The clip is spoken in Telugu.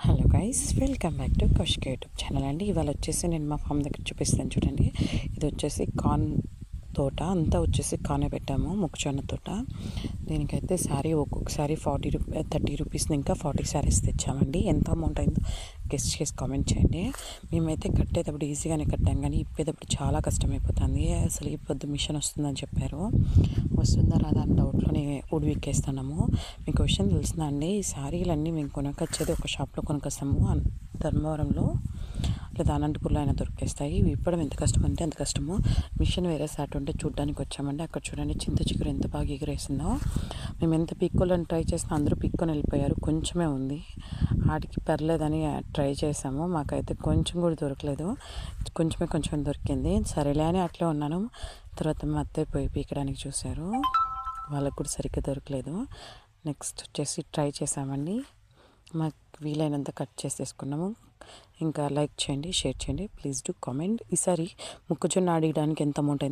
Hello guys, welcome back to Kaushika YouTube channel అండి. ఇవాళ వచ్చేసి నేను మా ఫామ్ దగ్గర చూపిస్తాను చూడండి. ఇది వచ్చేసి కార్న్ తోట, అంతా వచ్చేసి కార్నే పెట్టాము, మొక్కజొన్న తోట. దీనికైతే శారీ ఒక్కొక్కసారి 30 రూపీస్ ఇంకా 40 శారీస్ తెచ్చామండి. ఎంత అమౌంట్ అయిందో గెస్ట్ చేసి కామెంట్ చేయండి. మేమైతే కట్టేటప్పుడు ఈజీగానే కట్టాం, కానీ ఇప్పేటప్పుడు చాలా కష్టమైపోతుంది. అసలు ఈ పొద్దు మిషన్ వస్తుందని చెప్పారు, వస్తుందా రాదా అని డౌట్లోనే ఉడివిక్కేస్తున్నాము. మీకు విషయం తెలిసిందా అండి, ఈ శారీలన్నీ మేము కొనుక్కొచ్చేది ఒక షాప్లో కొనుక్కొస్తాము, ధర్మవరంలో లేదా అనంతపూర్లో అయినా దొరికేస్తాయి. ఇవి ఇప్పడం ఎంత కష్టం అంటే అంత కష్టము. మిషన్ వేరే సాట్ ఉంటే చూడడానికి వచ్చామండి. అక్కడ చూడండి చింత చిగురు ఎంత బాగా ఎగిరేసిందో. మేము ఎంత పీక్కోలని ట్రై చేసినా అందరూ పీక్కొని వెళ్ళిపోయారు, కొంచెమే ఉంది. వాటికి పర్లేదని ట్రై చేసాము, మాకైతే కొంచెం కూడా దొరకలేదు. కొంచెం దొరికింది. సరేలే అని అట్లే ఉన్నాను. తర్వాత మా అత్తయ్య పోయి పీకడానికి చూశారు, వాళ్ళకు కూడా సరిగ్గా దొరకలేదు. నెక్స్ట్ వచ్చేసి ట్రై చేసామండి, మాకు వీలైనంత కట్ చేసేసుకున్నాము. ఇంకా లైక్ చేయండి, షేర్ చేయండి, ప్లీజ్ డూ కామెంట్. ఈసారి మొక్కజొన్న ఆడియడానికి ఎంత అమౌంట్ అయింది